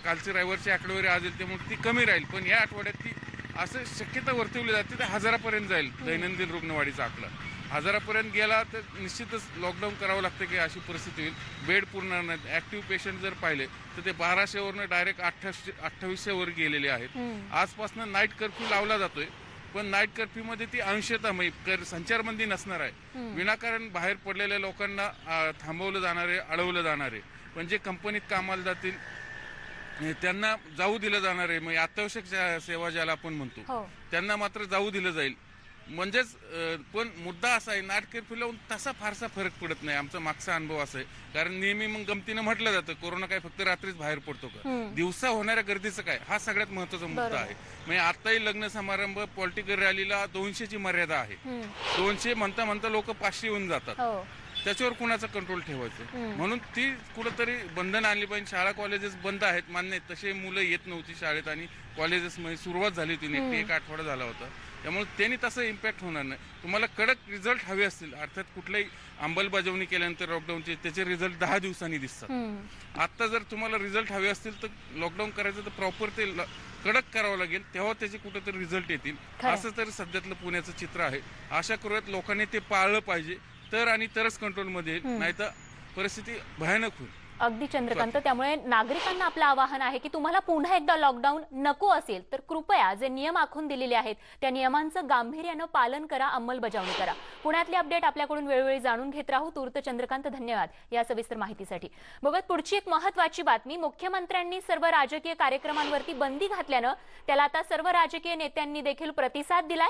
कालची रविवारची आकडेवारी आज येईल त्यामुळे ती कमी राहील, पण या आठवड्यात ती असं शक्यता वर्तवली जाते तर 1000पर्यंत जाईल दैनंदिन रुग्णवाढीचा आकडा. 1000पर्यंत गेला तर निश्चितच लॉकडाऊन करावं लागतं की अशी परिस्थिती होईल. बेड पूर्ण नाही. ऍक्टिव्ह पेशंट जर पाहिले तर ते 1200वरनं डायरेक्ट 2800वर गेलेले आहेत. आजपासून नाईट कर्फ्यू लावला जातोय, पण नाईट कर्फ्यूमध्ये ती अंशतः संचारबंदी नसणार आहे. विनाकारण बाहेर पडलेल्या लोकांना थांबवलं जाणार आहे, अडवलं जाणार आहे. पण जे कंपनीत कामाला जातील त्यांना जाऊ दिलं जाणार आहे. म्हणजे अत्यावश्यक सेवा ज्याला आपण म्हणतो त्यांना मात्र जाऊ दिलं जाईल. म्हणजेच पण मुद्दा असा आहे, नाईट कर्फ्यू लावून तसा फारसा फरक पडत नाही. आमचा मागचा अनुभव असा आहे, कारण नेहमी मग गमतीनं म्हटलं जातं कोरोना काय फक्त रात्रीच बाहेर पडतो का, दिवसा होणाऱ्या गर्दीचं काय, हा सगळ्यात महत्वाचा मुद्दा आहे. म्हणजे आताही लग्न समारंभ पॉलिटिकल रॅलीला 200ची मर्यादा आहे. 200 म्हणता म्हणता लोक 500 येऊन जातात. त्याच्यावर कुणाचा कंट्रोल ठेवायचं, म्हणून ती कुठंतरी बंधन आणली पाहिजे. शाळा कॉलेजेस बंद आहेत मान्य, तसे मुलं येत नव्हती शाळेत आणि कॉलेजेस मध्ये सुरुवात झाली होती, एक आठवडा झाला होता. त्यामुळे त्यांनी तसं इम्पॅक्ट होणार नाही. तुम्हाला कडक रिझल्ट हवे असतील, अर्थात कुठल्याही अंमलबजावणी केल्यानंतर लॉकडाऊनचे त्याचे रिझल्ट 10 दिवसांनी दिसतात. आता जर तुम्हाला रिझल्ट हवे असतील तर लॉकडाऊन करायचं तर प्रॉपर ते कडक करावं लागेल, तेव्हा त्याचे कुठेतरी रिझल्ट येतील. असं तरी सध्यातलं पुण्याचं चित्र आहे. आशा करूयात लोकांनी ते पाळलं पाहिजे तर आणि तरच कंट्रोलमध्ये येईल, नाहीतर परिस्थिती भयानक होईल.
अगदी चंद्रकांत, त्यामुळे नागरिकांना आपलं आवाहन आहे की तुम्हाला पुन्हा एकदा लॉकडाऊन नको असेल तर कृपया जे नियम आखून दिलेले आहेत त्या नियमांचं गांभीर्यानं पालन करा, अंमलबजावणी करा. पुण्यातली अपडेट आपल्याकडून वेळोवेळी जाणून घेत राहू. तूर्त चंद्रकांत, धन्यवाद या सविस्तर माहितीसाठी. बघत पुढची एक महत्वाची बातमी. मुख्यमंत्र्यांनी सर्व राजकीय कार्यक्रमांवरती बंदी घातल्यानं त्याला आता सर्व राजकीय नेत्यांनी देखील प्रतिसाद दिलाय.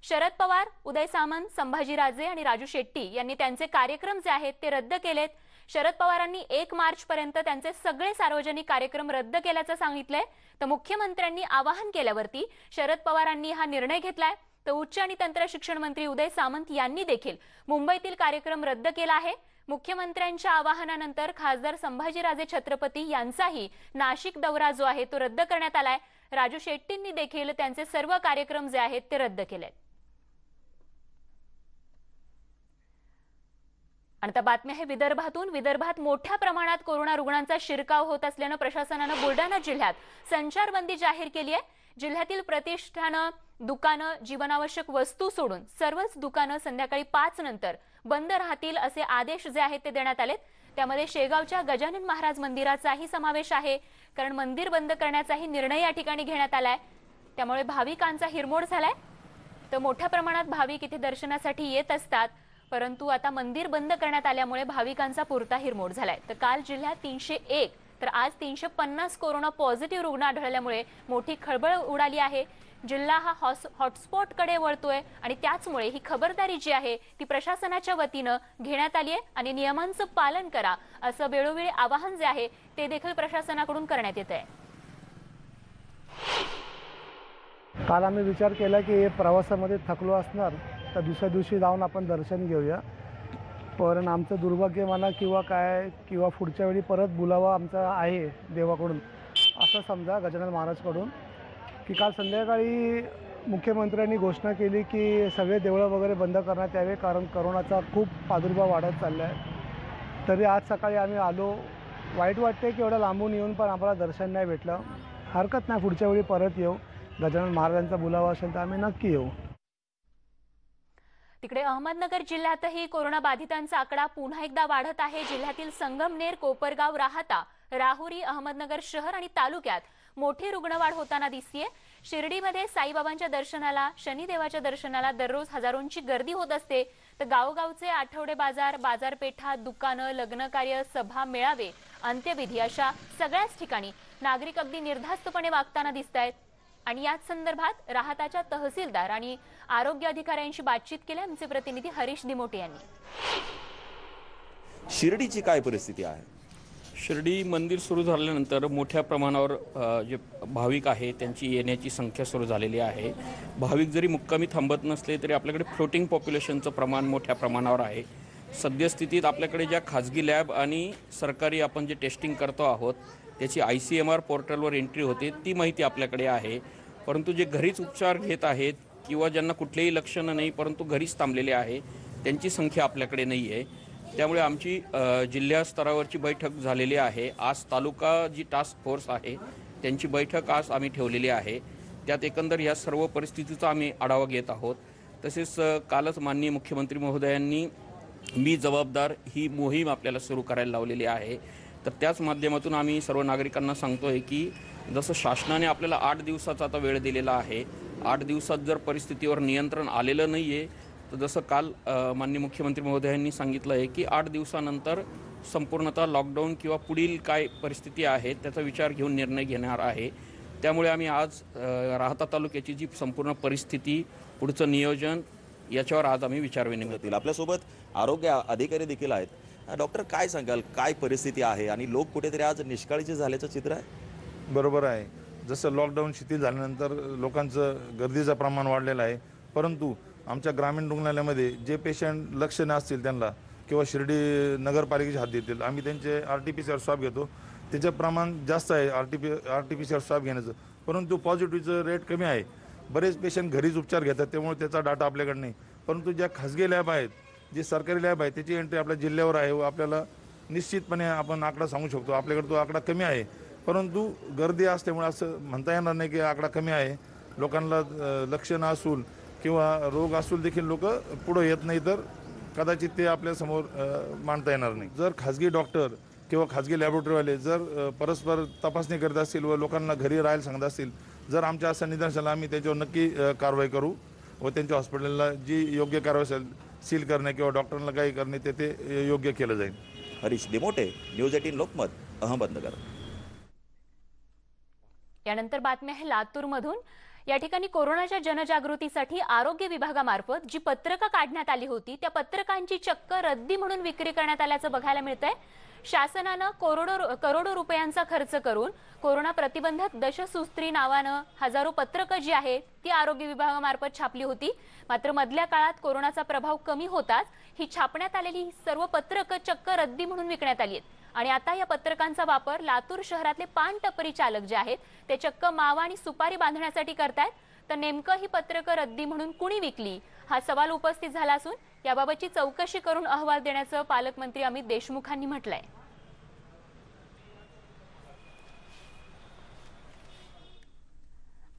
शरद पवार, उदय सामंत, संभाजीराजे आणि राजू शेट्टी यांनी त्यांचे कार्यक्रम जे आहेत ते रद्द केलेत. शरद पवारांनी 1 मार्चपर्यंत त्यांचे सगळे सार्वजनिक कार्यक्रम रद्द केल्याचं सांगितलंय. तर मुख्यमंत्र्यांनी आवाहन केल्यावरती शरद पवारांनी हा निर्णय घेतलाय. तर उच्च आणि तंत्र शिक्षण मंत्री उदय सामंत यांनी देखील मुंबईतील कार्यक्रम रद्द केला आहे. मुख्यमंत्र्यांच्या आवाहनानंतर खासदार संभाजीराजे छत्रपती यांचाही नाशिक दौरा जो आहे तो रद्द करण्यात आलाय. राजू शेट्टींनी देखील त्यांचे सर्व कार्यक्रम जे आहेत ते रद्द केलेत. आणि आता बातमी आहे विदर्भातून. विदर्भात मोठ्या प्रमाणात कोरोना रुग्णांचा शिरकाव होत असल्यानं प्रशासनानं बुलढाणा जिल्ह्यात संचारबंदी जाहीर केली आहे. जिल्ह्यातील प्रतिष्ठानं, दुकानं, जीवनावश्यक वस्तू सोडून सर्वच दुकानं संध्याकाळी 5 नंतर बंद राहतील असे आदेश जे आहेत ते देण्यात आलेत. त्यामध्ये शेगावच्या गजानन महाराज मंदिराचाही समावेश आहे, कारण मंदिर बंद करण्याचाही निर्णय या ठिकाणी घेण्यात आलाय. त्यामुळे भाविकांचा हिरमोड झालाय. तर मोठ्या प्रमाणात भाविक इथे दर्शनासाठी येत असतात, परंतु आता मंदिर बंद करण्यात आल्यामुळे भाविकांचा पुरता हिरमोड झालाय. तर काल जिल्ह्यात 301 तर आज 350 कोरोना पॉझिटिव्ह रुग्ण आढळल्यामुळे मोठी खळबळ उडाली आहे. जिल्हा हा हॉटस्पॉटकडे वळतोय आणि त्याचमुळे ही खबरदारी जी आहे ती प्रशासनाच्या वतीनं घेण्यात आली आहे आणि नियमांचं पालन करा असं वेळोवेळी आवाहन जे आहे ते देखील प्रशासनाकडून करण्यात येत आहे.
काल आम्ही विचार केला की प्रवासामध्ये थकलो असणार तर दुसऱ्या दिवशी जाऊन आपण दर्शन घेऊया, पण आमचं दुर्भाग्य म्हणा किंवा पुढच्या वेळी परत बोलावा आमचा आहे देवाकडून असं समजा, गजानन महाराजकडून, की काल संध्याकाळी मुख्यमंत्र्यांनी घोषणा केली की सगळे देवळं वगैरे बंद करण्यात यावे कारण करोनाचा खूप प्रादुर्भाव वाढत चालला आहे. तरी आज सकाळी आम्ही आलो. वाईट वाटते की एवढं लांबून येऊन पण आम्हाला दर्शन नाही भेटलं. हरकत नाही, पुढच्या वेळी परत येऊ. गजानन महाराजांचा बोलावा असेल तर आम्ही नक्की येऊ.
तिकडे अहमदनगर जिल्ह्यातही कोरोना बाधितांचा आकडा पुन्हा एकदा वाढत आहे. जिल्ह्यातील संगमनेर, कोपरगाव, राहाता, राहुरी, अहमदनगर शहर आणि तालुक्यात मोठी रुग्णवाढ होताना दिसतीये. शिर्डीमध्ये साईबाबांच्या दर्शनाला, शनिदेवाच्या दर्शनाला दररोज हजारोंची गर्दी होत असते. तर गावगावचे आठवडे बाजार, बाजारपेठा, दुकानं, लग्नकार्य, सभा, मेळावे, अंत्यविधी अशा सगळ्याच ठिकाणी नागरिक अगदी निर्धास्तपणे वागताना दिसतायत. आणि याच संदर्भात राहाताच्या तहसीलदार आणि आरोग्य अधिकाऱ्यांशी बातचीत केली आमचे प्रतिनिधी हरीश दिमोटे यांनी.
शिर्डीची काय परिस्थिती आहे? शिर्डी मंदिर सुरू झाल्यानंतर मोठ्या प्रमाणावर जे भाविक आहे त्यांची येण्याची संख्या सुरू झालेली आहे. भाविक जरी मुक्कामी थांबत नसले तरी आपल्याकडे फ्लोटिंग पॉप्युलेशनचं प्रमाण मोठ्या प्रमाणावर आहे. सद्यस्थितीत आपल्याकडे ज्या खाजगी लॅब आणि सरकारी आपण जे टेस्टिंग करतो आहोत त्याची ICMR पोर्टलवर एंट्री होते, ती माहिती आपल्याकडे आहे. परंतु जे घरीच उपचार घेत आहेत किंवा ज्यांना कुठलेही लक्षणं नाही परंतु घरीच थांबलेले आहे त्यांची संख्या आपल्याकडे नाही आहे. त्यामुळे आमची जिल्हा स्तरावरची बैठक झालेली आहे. आज तालुका जी टास्क फोर्स आहे त्यांची बैठक आज आम्ही ठेवलेली आहे. त्यात एकंदर या सर्व परिस्थितीचा आम्ही आढावा घेत आहोत. तसेच कालच माननीय मुख्यमंत्री महोदयांनी मी जबाबदार ही मोहीम आपल्याला सुरू करायला लावलेली आहे. तर त्याच माध्यमातून आम्ही सर्व नागरिकांना सांगतो आहे की जसं शासनाने आपल्याला 8 दिवसाचा आता वेळ दिलेला आहे, 8 दिवसात जर परिस्थितीवर नियंत्रण आलेलं नाही आहे तर जसं काल माननीय मुख्यमंत्री महोदयांनी सांगितलं आहे की 8 दिवसानंतर संपूर्णतः लॉकडाऊन किंवा पुढील काय परिस्थिती आहे त्याचा विचार घेऊन निर्णय घेणार आहे. त्यामुळे आम्ही आज राहता तालुक्याची जी संपूर्ण परिस्थिती, पुढचं नियोजन याच्यावर आज आम्ही विचारविनिमय
करतील. आपल्यासोबत आरोग्य अधिकारी देखील आहेत. डॉक्टर, काय सांगाल, काय परिस्थिती आहे आणि लोक कुठेतरी आज निष्काळजी झाल्याचं चित्र आहे?
बरोबर आहे. जसं लॉकडाऊन शिथिल झाल्यानंतर लोकांचं गर्दीचं प्रमाण वाढलेलं आहे, परंतु आमच्या ग्रामीण रुग्णालयामध्ये जे पेशंट लक्षणे असतील त्यांना किंवा शिर्डी नगरपालिकेच्या हात देतील आम्ही त्यांचे RT-PCR स्वाब घेतो, त्याचं प्रमाण जास्त आहे RT-PCR स्वाब घेण्याचं, परंतु पॉझिटिव्हचं रेट कमी आहे. बरेच पेशंट घरीच उपचार घेतात त्यामुळे त्याचा डाटा आपल्याकडे नाही. परंतु ज्या खाजगी लॅब आहेत, जे सरकारी लॅब आहे त्याची एंट्री आपल्या जिल्ह्यावर आहे व आपल्याला निश्चितपणे आपण आकडा सांगू शकतो आपल्याकडे तो आकडा कमी आहे. परंतु गर्दी असल्यामुळे असं म्हणता येणार नाही की आकडा कमी आहे. लोकांना लक्षणं असून किंवा रोग असून देखील लोक पुढे येत नाही तर कदाचित ते आपल्यासमोर मांडता येणार नाही. जर खाजगी डॉक्टर किंवा खाजगी लॅबोरेटरीवाले जर परस्पर तपासणी करत असतील व लोकांना घरी राहायला सांगत असतील, जर आमच्या असं निदर्शनास आलं आम्ही त्याच्यावर नक्की कारवाई करू व त्यांच्या हॉस्पिटलला जी योग्य कारवाई असेल सील करणे किंवा डॉक्टरांना काही करणे ते योग्य केलं जाईल.
हरीश डिमोटे, न्यूज 18 लोकमत, अहमदनगर.
यानंतर बातमी आहे लातूरमधून. या ठिकाणी कोरोनाच्या जनजागृतीसाठी आरोग्य विभागामार्फत जी पत्रकं काढण्यात आली होती त्या पत्रकांची चक्क रद्दी म्हणून विक्री करण्यात आल्याचं बघायला मिळतंय. शासनानं करोडो रुपयांचा खर्च करून कोरोना प्रतिबंधक दशसूत्री नावानं हजारो पत्रकं जी आहेत ती आरोग्य विभागामार्फत छापली होती. मात्र मधल्या काळात कोरोनाचा प्रभाव कमी होताच ही छापण्यात आलेली सर्व पत्रकं चक्क रद्दी म्हणून विकण्यात आली आहेत. आणि आता या पत्रकांचा वापर लातूर शहरातले पान टपरी चालक जे आहेत ते चक्क मावा आणि सुपारी बांधण्यासाठी करतायत. तर नेमकं ही पत्रकं रद्दी म्हणून कुणी विकली हा सवाल उपस्थित झाला असून याबाबतची चौकशी करून अहवाल देण्याचं पालकमंत्री अमित देशमुखांनी म्हटलंय.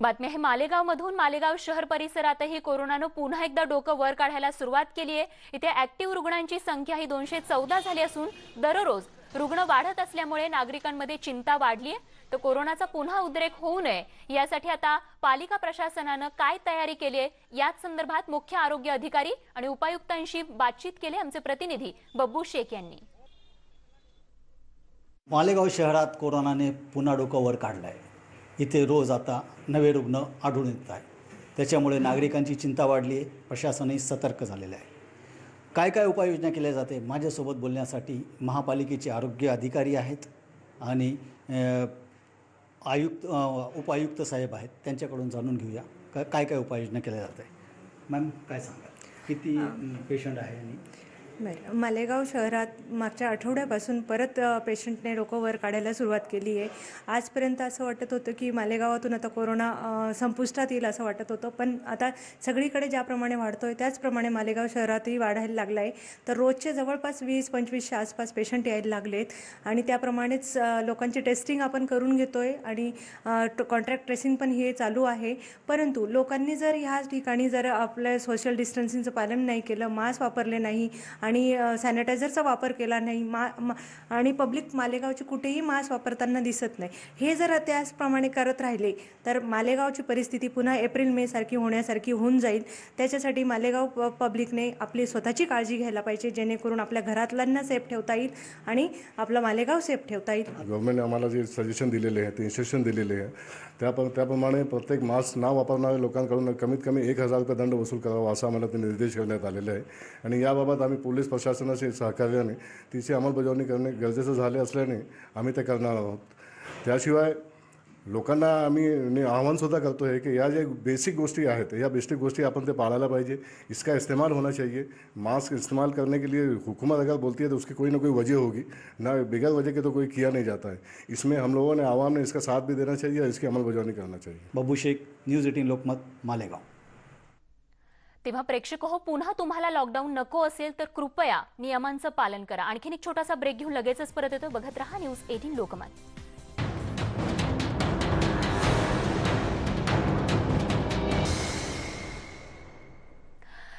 बातमी आहे मालेगावमधून. मालेगाव शहर परिसरातही कोरोनानं पुन्हा एकदा डोकं वर काढायला सुरुवात केली आहे. इथे ऍक्टिव्ह रुग्णांची संख्या ही 214 झाली असून दररोज रुग्ण वाढत असल्यामुळे नागरिकांमध्ये चिंता वाढली आहे. तर कोरोनाचा पुन्हा उद्रेक होऊ नये यासाठी आता पालिका प्रशासनानं काय तयारी केली आहे याच संदर्भात मुख्य आरोग्य अधिकारी आणि उपायुक्तांशी बातचीत केली आमचे प्रतिनिधी बब्बू शेख यांनी.
मालेगाव शहरात कोरोनाने पुन्हा डोकं वर काढलं आहे. इथे रोज आता नवे रुग्ण आढळून येत आहे. त्याच्यामुळे नागरिकांची चिंता वाढली आहे. प्रशासनही सतर्क झालेलं आहे. काय काय उपाययोजना केल्या जाते माझ्यासोबत बोलण्यासाठी महापालिकेचे आरोग्य अधिकारी आहेत आणि उपायुक्त साहेब आहेत. त्यांच्याकडून जाणून घेऊया काय काय उपाययोजना केल्या जाते. मॅम काय सांगा, किती पेशंट आहे? आणि
मालेगाव शहरात मागच्या आठवड्यापासून परत पेशंटने डोकं वर काढायला सुरुवात केली आहे. आजपर्यंत असं वाटत होतं की मालेगावातून आता कोरोना संपुष्टात येईल असं वाटत होतं, पण आता सगळीकडे ज्याप्रमाणे वाढतोय त्याचप्रमाणे मालेगाव शहरातही वाढायला लागला आहे. तर रोजचे जवळपास 20-25च्या आसपास पेशंट यायला लागलेत आणि त्याप्रमाणेच लोकांची टेस्टिंग आपण करून घेतोय आणि कॉन्ट्रॅक्ट ट्रेसिंग पण हे चालू आहे. परंतु लोकांनी जर ह्या ठिकाणी जर आपलं सोशल डिस्टन्सिंगचं पालन नाही केलं, मास्क वापरले नाही आणि सॅनिटायझरचा वापर केला नाही आणि पब्लिक मालेगावचे कुठेही मास्क वापरताना दिसत नाही, हे जर त्याचप्रमाणे करत राहिले तर मालेगावची परिस्थिती पुन्हा एप्रिल-मे सारखी होण्यासारखी होऊन जाईल. त्याच्यासाठी मालेगाव पब्लिकने आपली स्वतःची काळजी घ्यायला पाहिजे, जेणेकरून आपल्या घरातल्यांना सेफ ठेवता येईल आणि आपलं मालेगाव सेफ ठेवता येईल.
गव्हर्नमेंटने आम्हाला जे सजेशन दिलेले आहे ते इन्स्ट्रक्शन दिलेले आहे त्याप्रमाणे प्रत्येक मास्क न वापरणाऱ्या लोकांकडून कमीत कमी 1000 रुपये दंड वसूल करावा असा आम्हाला ते निर्देश करण्यात आलेले आहे. आणि याबाबत आम्ही पोलीस प्रशासनाशी सहकार्याने तिची अंमलबजावणी करणे गरजेचं झाले असल्याने आम्ही ते करणार आहोत. त्याशिवाय लोकांना आम्ही आह्वानसुद्धा करतो आहे की या ज्या बेसिक गोष्टी आहेत या बेसिक गोष्टी अपन ते पाळायला पाहिजे. इसका इस्तेमाल होना चाहिए. मास्क इस्तेमाल करने के लिए हुकूमत अगर बोलती है तो उसकी कोई ना कोई वजह होगी, ना बगैर वजह के तो कोई किया नहीं जाता है. इसमें हम लोगों ने आवाम ने इसका साथ भी देना चाहिए और इसकी अमलबजावणी करना चाहिए.
बब्बू शेख, न्यूज 18 लोकमत, मालेगाव.
तेव्हा प्रेक्षक हो, पुन्हा तुम्हाला लॉकडाऊन नको असेल तर कृपया नियमांचं पालन करा. आणखीन एक छोटासा ब्रेक घेऊन लगेचच परत येतो. बघत रहा न्यूज 18 लोकमत.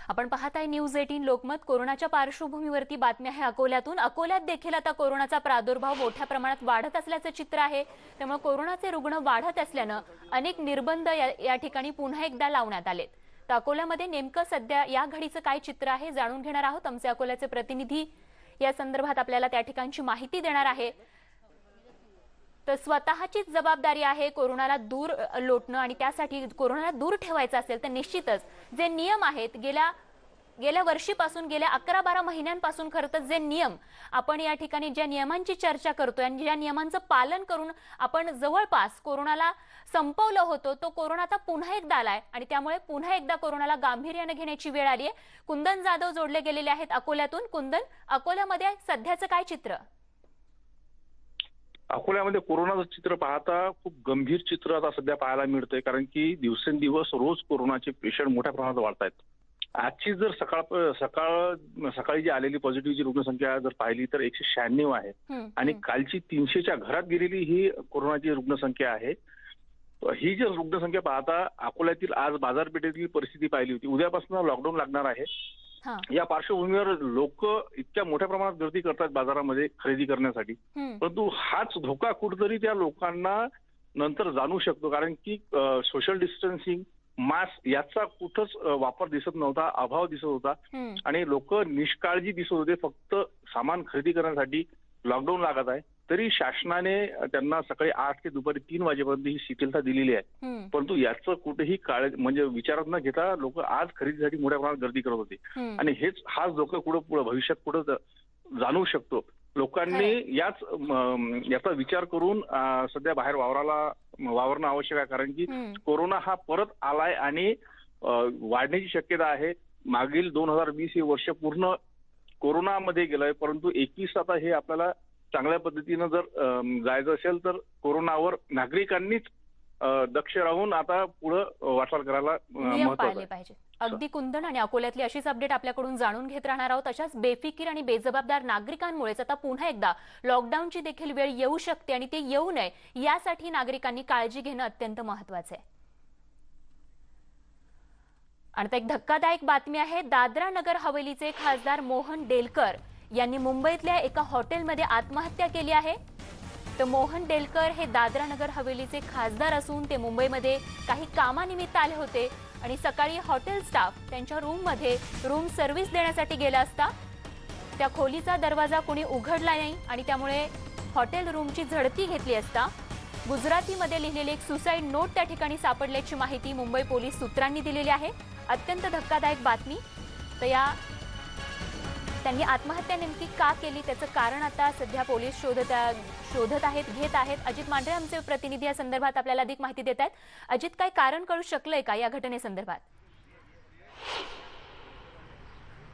आपण पाहत आहे न्यूज 18 लोकमत. कोरोनाच्या पार्श्वभूमीवरती बातमी आहे अकोल्यातून. अकोल्यात देखील आता कोरोनाचा प्रादुर्भाव मोठ्या प्रमाणात वाढत असल्याचं चित्र आहे. त्यामुळे कोरोनाचे रुग्ण वाढत असल्यानं अनेक निर्बंध या ठिकाणी पुन्हा एकदा लावण्यात आलेत. तर अकोल्यामध्ये नेमकं सध्या या घडीचं काय चित्र आहे जाणून घेणार आहोत. आमचे अकोल्याचे प्रतिनिधी या संदर्भात आपल्याला त्या ठिकाणची माहिती देणार आहे. तर स्वतःचीच जबाबदारी आहे कोरोनाला दूर लोटणं आणि त्यासाठी कोरोनाला दूर ठेवायचं असेल तर निश्चितच जे नियम आहेत गेल्या वर्षीपासून गेल्या 11-12 महिन्यांपासून खरं तर जे नियम आपण या ठिकाणी ज्या नियमांची चर्चा करतोय आणि ज्या नियमांचं पालन करून आपण जवळपास कोरोनाला संपवलं होतं तो कोरोना आता पुन्हा एकदा आलाय आणि त्यामुळे पुन्हा एकदा कोरोनाला गांभीर्याने घेण्याची वेळ आली आहे. कुंदन जाधव जोडले गेलेले आहेत अकोल्यातून. कुंदन, अकोल्यामध्ये सध्याचं काय चित्र?
अकोल्यामध्ये कोरोनाचं चित्र पाहता खूप गंभीर चित्र आता सध्या पाहायला मिळतंय, कारण की दिवसेंदिवस रोज कोरोनाचे पेशंट मोठ्या प्रमाणात वाढत आहेत. आजची जर सकाळी जी आलेली पॉझिटिव्हची रुग्णसंख्या जर पाहिली तर 196 आहे आणि कालची 300च्या घरात गेलेली ही कोरोनाची रुग्णसंख्या आहे. ही जी रुग्णसंख्या पाहता अकोल्यातील आज बाजारपेठेतील परिस्थिती पाहिली होती. उद्यापासून लॉकडाऊन लागणार आहे. या पार्श्वभूमीवर लोक इतक्या मोठ्या प्रमाणात गर्दी करतात बाजारामध्ये खरेदी करण्यासाठी, परंतु हाच धोका कुठेतरी त्या लोकांना नंतर जाणू शकतो, कारण की सोशल डिस्टन्सिंग, मास्क याचा कुठंच वापर दिसत नव्हता, अभाव दिसत होता आणि लोक निष्काळजी दिसत होते. फक्त सामान खरेदी करण्यासाठी लॉकडाऊन लागत आहे तरी शासनाने त्यांना सकाळी 8 ते दुपारी 3 वाजेपर्यंत ही शिथिलता दिलेली आहे, परंतु याचं कुठेही म्हणजे विचारात न घेता लोक आज खरेदीसाठी मोठ्या प्रमाणात गर्दी करत होते आणि हाच धोका पुढे भविष्यात पुढे जाणू शकतो. लोकांनी याचा विचार करून सध्या बाहेर वावरणं आवश्यक आहे, कारण की कोरोना हा परत आलाय आणि वाढण्याची शक्यता आहे. मागील 2020 हे वर्ष पूर्ण कोरोनामध्ये गेलंय, परंतु 21 आता हे आपल्याला चांगल्या पद्धतीनं जर जायचं असेल तर कोरोनावर नागरिकांनीच दक्ष राहून आता पुढे वाटचाल करायला महत्त्वाचं आहे.
अगदी कुंदन, आणि अकोल्यातली अशीच अपडेट आपल्याकडून जाणून घेत राहणार आहोत. अशाच बेफिकीर आणि बेजबाबदार नागरिकांमुळेच आता पुन्हा एकदा लॉकडाऊनची देखील वेळ येऊ शकते आणि ते येऊ नये यासाठी नागरिकांनी काळजी घेणं अत्यंत महत्त्वाचं आहे. आणि एक धक्कादायक बातमी आहे. दादरा नगर हवेलीचे खासदार मोहन डेलकर यांनी मुंबईतल्या एका हॉटेलमध्ये आत्महत्या केली आहे. तर मोहन डेलकर हे दादरा नगर हवेलीचे खासदार असून ते मुंबईमध्ये काही कामानिमित्त आले होते आणि सकाळी हॉटेल स्टाफ त्यांच्या रूम सर्व्हिस देण्यासाठी गेला असता त्या खोलीचा दरवाजा कोणी उघडला नाही आणि त्यामुळे हॉटेल रूमची झडती घेतली असता गुजरातीमध्ये लिहिलेले एक सुसाईड नोट त्या ठिकाणी सापडल्याची माहिती मुंबई पोलीस सूत्रांनी दिलेली आहे. अत्यंत धक्कादायक बातमी. तर त्यांनी आत्महत्या नेमकी का केली त्याचं कारण आता सध्या पोलीस शोधत आहेत, घेत आहेत. अजित मांढरे आमचे प्रतिनिधी या संदर्भात आपल्याला अधिक माहिती देत आहेत. अजित, काय कारण कळू शकलंय का या घटनेसंदर्भात?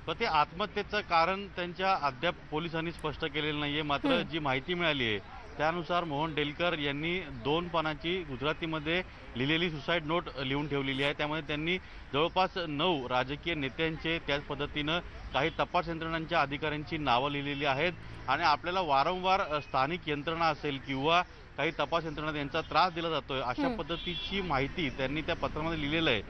तर ते आत्महत्येचं कारण त्यांच्या अद्याप पोलिसांनी स्पष्ट केलेलं नाहीये. मात्र जी माहिती मिळाली आहे त्यानुसार मोहन डेलकर यांनी 2 पानाची गुजरातीमध्ये लिहिलेली सुसाईड नोट लिहून ठेवलेली आहे. त्यामध्ये त्यांनी जवळपास 9 राजकीय नेत्यांचे, त्याच पद्धतीनं काही तपास यंत्रणांच्या अधिकाऱ्यांची नावं लिहिलेली आहेत आणि आपल्याला वारंवार स्थानिक यंत्रणा असेल किंवा काही तपास यंत्रणा यांचा त्रास दिला जातोय अशा पद्धतीची माहिती त्यांनी त्या पत्रामध्ये लिहिलेलं आहे.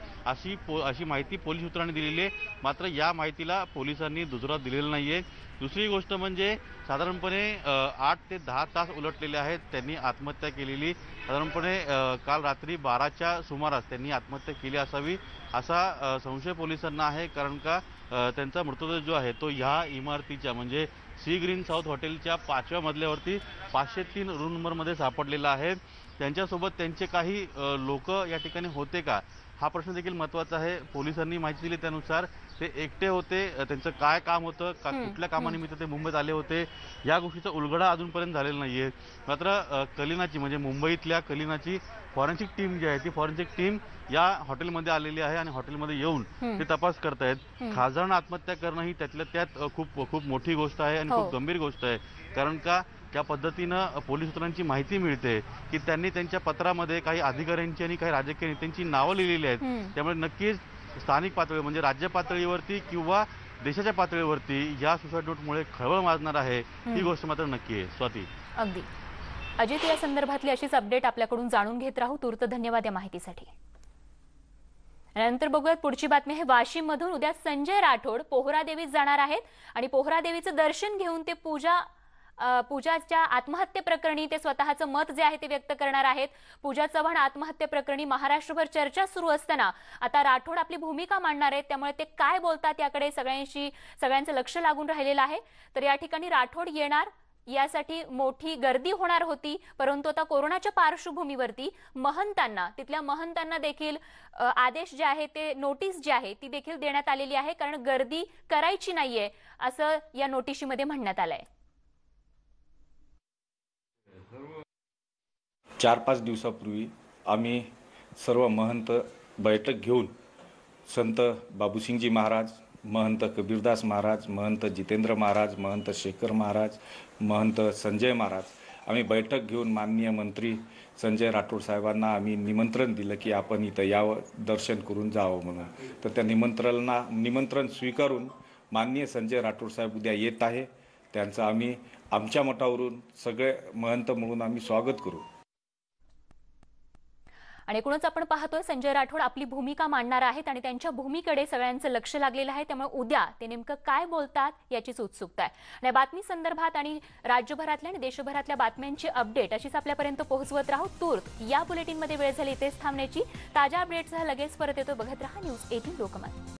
अशी माहिती पोलीस सूत्रांनी दिलेली आहे. मात्र या माहितीला पोलिसांनी दुजोरा दिलेला नाहीये. दुसरी गोष्ट म्हणजे साधारणपणे 8 ते 10 तास उलटलेले आहेत त्यांनी आत्महत्या केलेली. साधारणपणे काल रात्री 12च्या सुमारास त्यांनी आत्महत्या केली असावी असा संशय पोलिसांना आहे, कारण का त्यांचा मृतदेह जो आहे तो ह्या इमारतीच्या म्हणजे सी ग्रीन साऊथ हॉटेलच्या 5व्या मजल्यावरती 503 रूम नंबरमध्ये सापडलेला आहे. त्यांच्यासोबत त्यांचे काही लोक या ठिकाणी होते का हा प्रश्न देखील महत्त्वाचा आहे. पोलिसांनी माहिती दिली त्यानुसार ते एकटे होते, त्यांचं काय काम होतं, कुठल्या कामानिमित्त ते मुंबईत आले होते, या गोष्टीचा उलगडा अजूनपर्यंत झालेला नाहीये. मात्र कलिनाची म्हणजे मुंबईतल्या कलिनाची फॉरेन्सिक टीम जी आहे ती फॉरेन्सिक टीम या हॉटेलमध्ये आलेली आहे आणि हॉटेलमध्ये येऊन ते तपास करतायत. खासदारांना आत्महत्या करणं ही त्यातल्या त्यात खूप मोठी गोष्ट आहे आणि खूप गंभीर गोष्ट आहे. कारण का त्या पद्धतीनं पोलीस सूत्रांची माहिती मिळते की त्यांनी त्यांच्या पत्रामध्ये काही अधिकाऱ्यांची आणि काही राजकीय नेत्यांची नावं लिहिलेली आहेत. त्यामुळे नक्कीच स्थानिक पातळीवर म्हणजे राज्य पातळीवरती किंवा देशाच्या पातळीवरती या सुसाईड नोटमुळे खळबळ माजणार आहे, ही गोष्ट मात्र नक्की आहे. स्वाती.
अगदी अजित, या संदर्भातली अशीच अपडेट आपल्याकडून जाणून घेत राहू. तूर्त धन्यवाद या माहितीसाठी. नंतर बघूयात पुढची बातमी आहे वाशिम मधून. उद्या संजय राठोड पोहरादेवीत जाणार आहेत आणि पोहरादेवीचं दर्शन घेऊन ते पूजाच्या आत्महत्येप्रकरणी ते स्वतःचं मत जे आहे ते व्यक्त करणार आहेत. पूजा चव्हाण आत्महत्येप्रकरणी महाराष्ट्रभर चर्चा सुरू असताना आता राठोड आपली भूमिका मांडणार आहेत. त्यामुळे ते काय बोलतात याकडे सगळ्यांचं लक्ष लागून राहिलेलं आहे. तर या ठिकाणी राठोड येणार यासाठी मोठी गर्दी होणार होती, परंतु आता कोरोनाच्या पार्श्वभूमीवरती तिथल्या महंतांना देखील आदेश जे आहे ते नोटीस जी आहे ती देखील देण्यात आलेली आहे. कारण गर्दी करायची नाहीये असं या नोटिशीमध्ये म्हणण्यात आलंय.
4-5 दिवसापूर्वी आम्ही सर्व महंत बैठक घेऊन संत बाबूसिंगजी महाराज, महंत कबीरदास महाराज, महंत जितेंद्र महाराज, महंत शेखर महाराज, महंत संजय महाराज आम्ही बैठक घेऊन माननीय मंत्री संजय राठोड साहेबांना आम्ही निमंत्रण दिलं की आपण इथं यावं, दर्शन करून जावं म्हणून. तर त्या निमंत्रण स्वीकारून माननीय संजय राठोड साहेब उद्या येत आहे. त्यांचं आम्ही आमच्या मठावरून सगळे महंत म्हणून आम्ही स्वागत करू.
आणि एकूणच आपण पाहतोय संजय राठोड आपली भूमिका मांडणार आहेत आणि त्यांच्या भूमिकेकडे सगळ्यांचं लक्ष लागलेलं आहे. त्यामुळे उद्या ते नेमकं काय बोलतात याचीच उत्सुकता आहे. आणि बातमी संदर्भात आणि राज्यभरातल्या आणि देशभरातल्या बातम्यांची अपडेट अशीच आपल्यापर्यंत पोहोचवत राहू. तूर्त या बुलेटिनमध्ये वेळ झाली इथेच थांबण्याची. ताज्या अपडेट्ससह लगेच परत येतो. बघत रहा न्यूज 18 लोकमत.